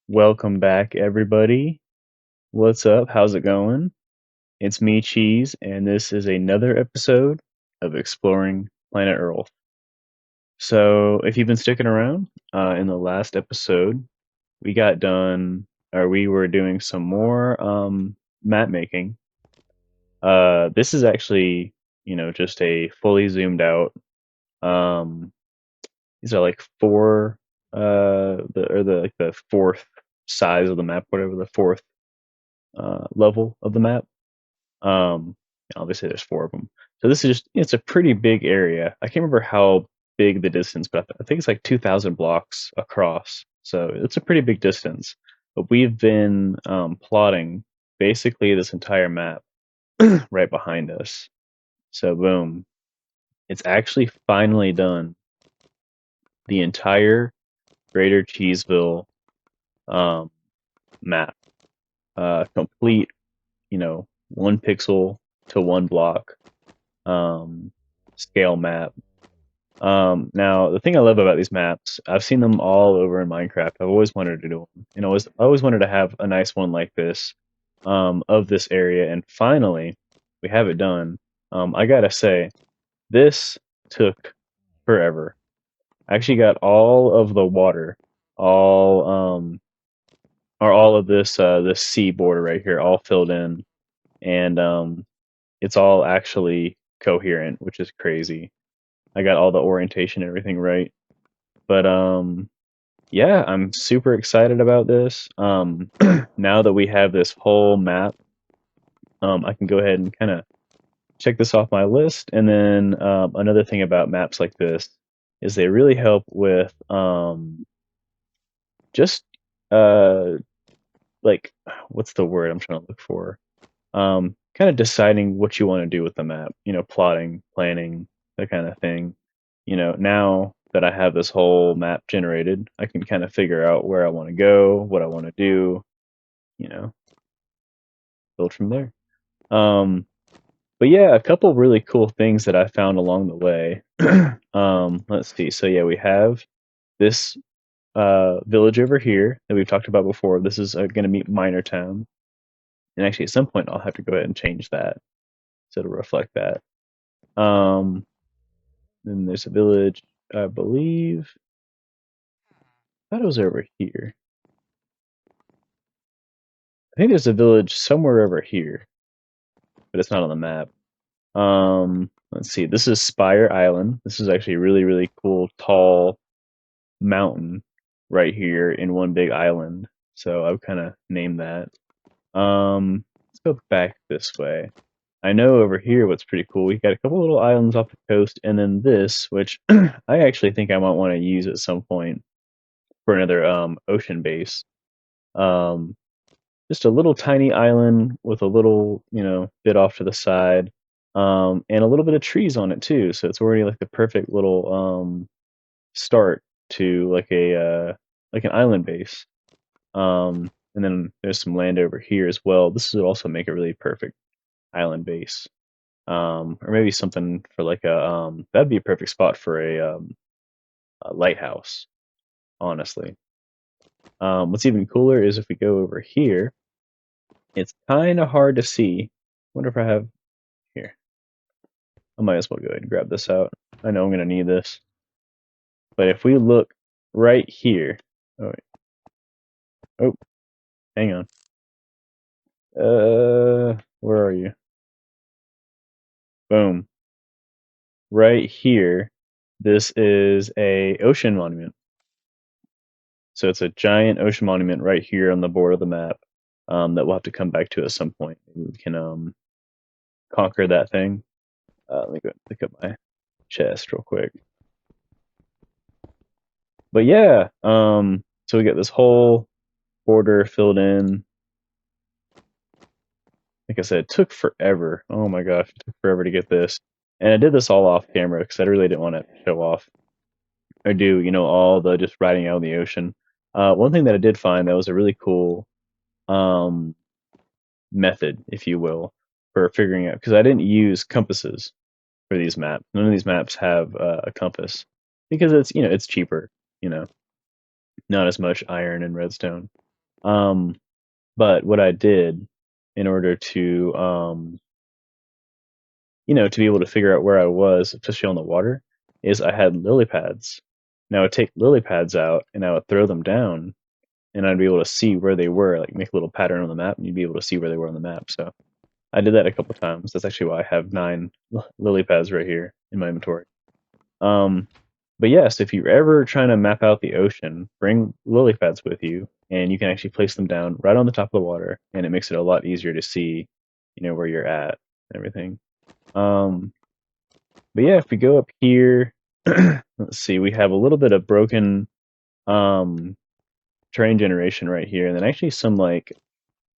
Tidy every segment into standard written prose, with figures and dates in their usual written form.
Welcome back, everybody. What's up? How's it going? It's me, Cheese, and this is another episode of Exploring Planet Earl. So, if you've been sticking around, in the last episode, we got done, or we were doing some more map making. This is actually, just a fully zoomed out. Um, these are like four, the fourth size of the map, whatever the fourth level of the map. Um, Obviously, there's four of them. So this is it's a pretty big area. I can't remember how big the distance, but I think it's like 2,000 blocks across. So it's a pretty big distance. But we've been plotting basically this entire map right behind us. So boom, it's actually finally done. The entire Greater Cheeseville um, map, complete, 1 pixel to 1 block um, scale map. Now, the thing I love about these maps, I've seen them all over in Minecraft. I've always wanted to do them. I always wanted to have a nice one like this of this area, and finally, we have it done. I gotta say, this took forever. I actually got all of the water, all or all of this sea border right here, all filled in, and it's all actually coherent, which is crazy. I got all the orientation and everything right. But yeah, I'm super excited about this. Now that we have this whole map, I can go ahead and kind of check this off my list. And then another thing about maps like this is they really help with just uh like what's the word I'm trying to look for? Kind of deciding what you want to do with the map, plotting, planning, that kind of thing. Now that I have this whole map generated, I can kind of figure out where I want to go, what I want to do, you know, build from there. Um, but yeah, a couple really cool things that I found along the way. Let's see. So yeah, we have this village over here that we've talked about before. This is going to meet Minor Town. And actually, at some point, I'll have to go ahead and change that so to reflect that. Um, then there's a village, I believe. I thought it was over here. I think there's a village somewhere over here, but it's not on the map. Let's see. This is Spire Island. This is actually a really, really cool, tall mountain right here in one big island. So I've kind of named that. Let's go back this way. I know over here what's pretty cool. We've got a couple little islands off the coast, and then this, which I actually think I might want to use at some point for another ocean base. Um, just a little tiny island with a little, bit off to the side, and a little bit of trees on it too. So it's already like the perfect little start to like an island base. And then there's some land over here as well. This would also make a really perfect island base. Or maybe something for like that'd be a perfect spot for a lighthouse, honestly. What's even cooler is if we go over here, it's kind of hard to see. Wonder if I have here. I might as well go ahead and grab this out. I know I'm gonna need this. But if we look right here, oh, wait. Oh, hang on. Where are you? Boom. Right here, this is a ocean monument. So it's a giant ocean monument right here on the board of the map that we'll have to come back to at some point. We can conquer that thing. Let me go pick up my chest real quick. But yeah, so we get this whole border filled in. Like I said, it took forever. Oh my gosh, it took forever to get this. And I did this all off camera because I really didn't want to show off or do, all the just riding out in the ocean. One thing that I did find that was a really cool um, method, if you will, for figuring out, because I didn't use compasses for these maps. None of these maps have a compass because it's cheaper, you know, not as much iron and redstone. Um, but what I did in order to to be able to figure out where I was, especially on the water, is I had lily pads. And I would take lily pads out and I would throw them down, and I'd be able to see where they were, like make a little pattern on the map, and you'd be able to see where they were on the map. So I did that a couple times. That's actually why I have 9 lily pads right here in my inventory. Um, but yes, if you're ever trying to map out the ocean, bring lily pads with you, and you can actually place them down right on the top of the water, and it makes it a lot easier to see, where you're at and everything. Um, but yeah, if we go up here, let's see, we have a little bit of broken um terrain generation right here, and then actually some like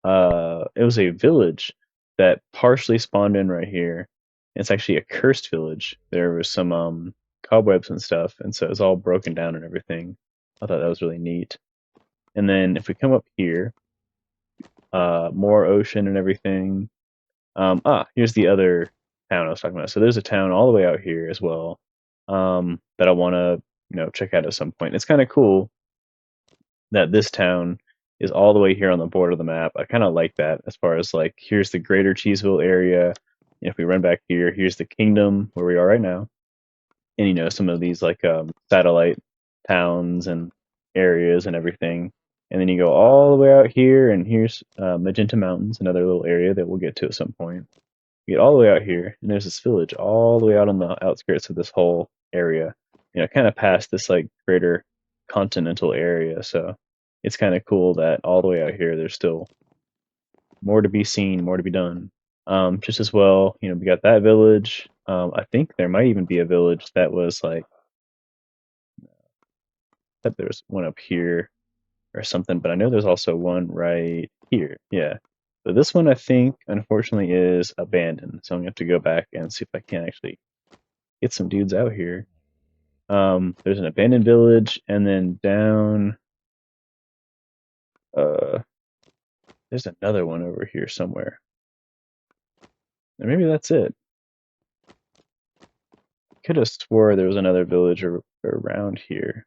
it was a village that partially spawned in right here. It's actually a cursed village. There was some cobwebs and stuff, and so it's all broken down and everything. I thought that was really neat. And then if we come up here, more ocean and everything. Here's the other town I was talking about. So there's a town all the way out here as well, that I want to check out at some point. It's kind of cool that this town is all the way here on the border of the map. I kind of like that as far as like here's the Greater Cheeseville area. If we run back here, here's the kingdom where we are right now, and some of these like satellite towns and areas and everything. And then you go all the way out here, and here's Magenta Mountains, another little area that we'll get to at some point. You get all the way out here, and there's this village all the way out on the outskirts of this whole area. Kind of past this like greater continental area. So it's kind of cool that all the way out here, there's still more to be seen, more to be done. Just as well, we got that village. I think there might even be a village that was like, I bet there's one up here or something, but I know there's also one right here. Yeah. So this one, I think, unfortunately, is abandoned. So I'm gonna have to go back and see if I can actually get some dudes out here. There's an abandoned village, and then down, uh, there's another one over here somewhere. And maybe that's it. Could have swore there was another village around here.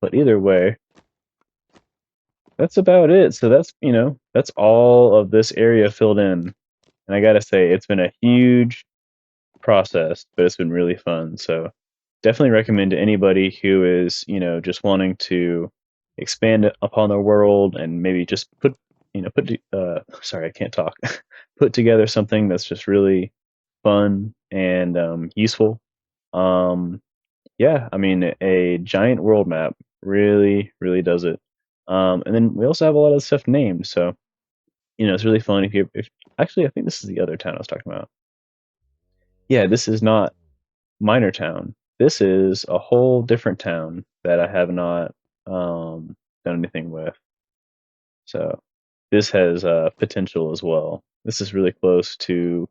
But either way, that's about it. So that's all of this area filled in. And I gotta say, it's been a huge process, but it's been really fun. So definitely recommend to anybody who is, just wanting to expand upon their world and maybe just sorry, I can't talk. Put together something that's just really fun and useful. Um, yeah, I mean, a giant world map really, really does it. And then we also have a lot of stuff named, so it's really fun if actually I think this is the other town I was talking about. Yeah, this is not Minor Town. This is a whole different town that I have not done anything with. So this has potential as well. This is really close to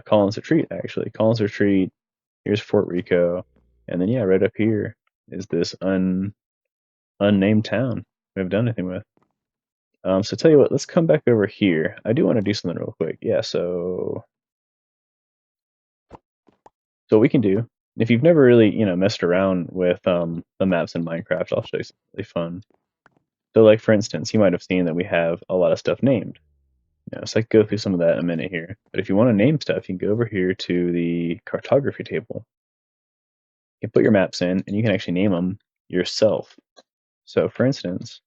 Collins Retreat, actually. Collins Retreat, here's Fort Rico, and then yeah, right up here is this unnamed town we haven't done anything with. So tell you what, let's come back over here. I do want to do something real quick. Yeah, so what we can do, if you've never really, messed around with the maps in Minecraft, I'll show you something really fun. So like for instance, you might have seen that we have a lot of stuff named. So I can go through some of that in a minute here. But if you want to name stuff, you can go over here to the cartography table. You can put your maps in, and you can actually name them yourself. So for instance,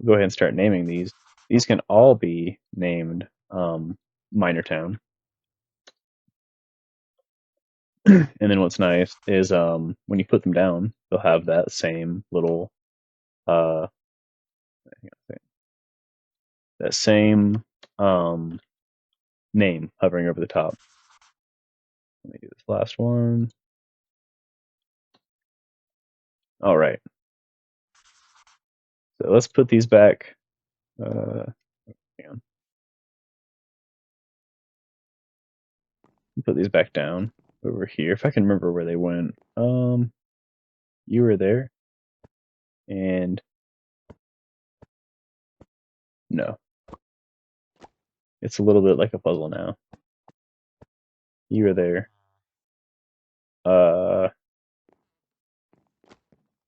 we'll go ahead and start naming these. These can all be named Minor Town. And then what's nice is when you put them down, they'll have that same little uh, that same name hovering over the top. Let me do this last one. All right. So let's put these back. Hang on. Put these back down over here. If I can remember where they went. You were there, and no, it's a little bit like a puzzle now. You were there. Uh,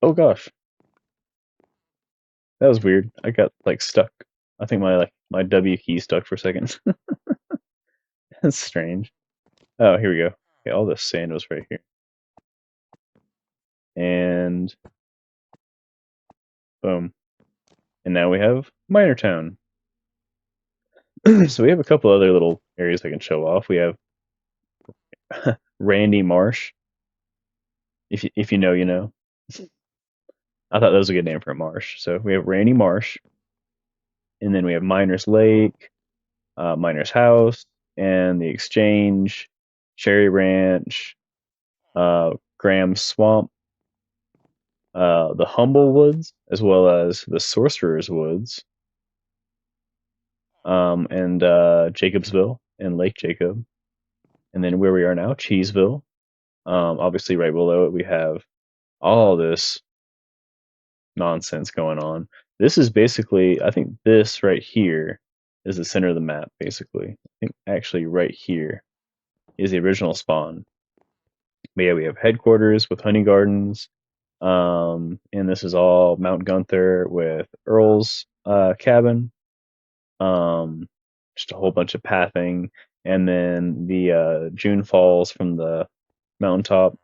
oh gosh. That was weird. I got like stuck. I think my W key stuck for a second. That's strange. Oh, here we go. Okay, all this sand was right here. And boom. And now we have Minor Town. So we have a couple other little areas I can show off. We have Randy Marsh. If you know, you know. I thought that was a good name for a marsh. So we have Randy Marsh, and then we have Miners Lake, Miners House, and the Exchange, Cherry Ranch, Graham Swamp, the Humble Woods, as well as the Sorcerer's Woods, and Jacobsville and Lake Jacob. And then where we are now, Cheeseville. Obviously, right below it, we have all this nonsense going on. This is basically, I think this right here is the center of the map, basically. I think actually right here is the original spawn. But yeah, we have headquarters with honey gardens. And this is all Mount Gunther with Earl's cabin. Just a whole bunch of pathing. And then the June Falls from the mountaintop,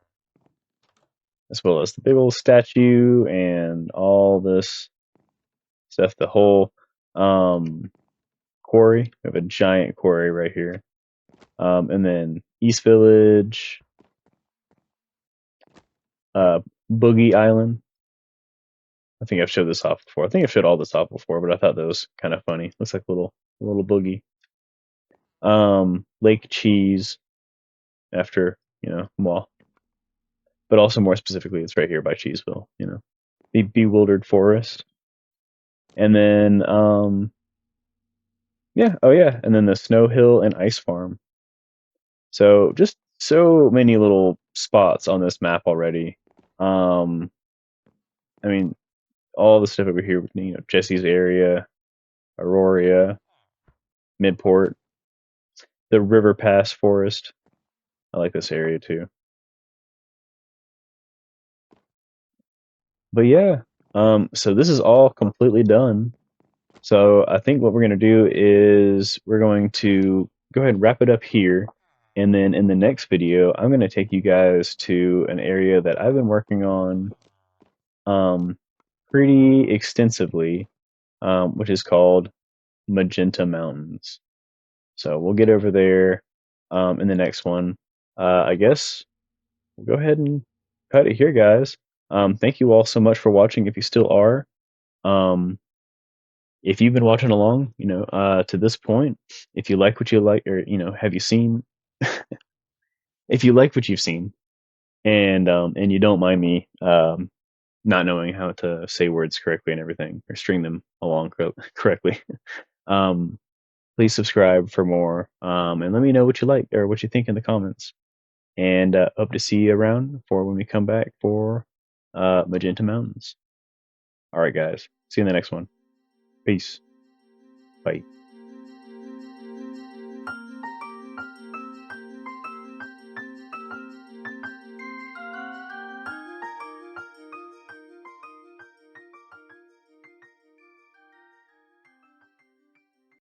as well as the big old statue and all this stuff. The whole quarry. We have a giant quarry right here. And then East Village, Boogie Island. I think I've showed this off before. I think I've showed all this off before, but I thought that was kind of funny. Looks like a little boogie. Lake Cheese, after well, but also more specifically, it's right here by Cheeseville. The Bewildered Forest, and then yeah, oh yeah, and then the Snow Hill and Ice Farm. So just so many little spots on this map already. I mean, all the stuff over here, Jesse's area, Aurora, Midport, the River Pass Forest. I like this area too. But yeah, so this is all completely done. So I think what we're going to do is we're going to go ahead and wrap it up here. And then in the next video, I'm going to take you guys to an area that I've been working on pretty extensively, which is called Magenta Mountains. So we'll get over there in the next one. I guess we'll go ahead and cut it here, guys. Thank you all so much for watching. If you still are, if you've been watching along, to this point, if you like what you like, or have you seen? If you like what you've seen, and you don't mind me not knowing how to say words correctly and everything, or string them along correctly, please subscribe for more, and let me know what you like or what you think in the comments. And hope to see you around for when we come back for Magenta Mountains. All right, guys. See you in the next one. Peace. Bye.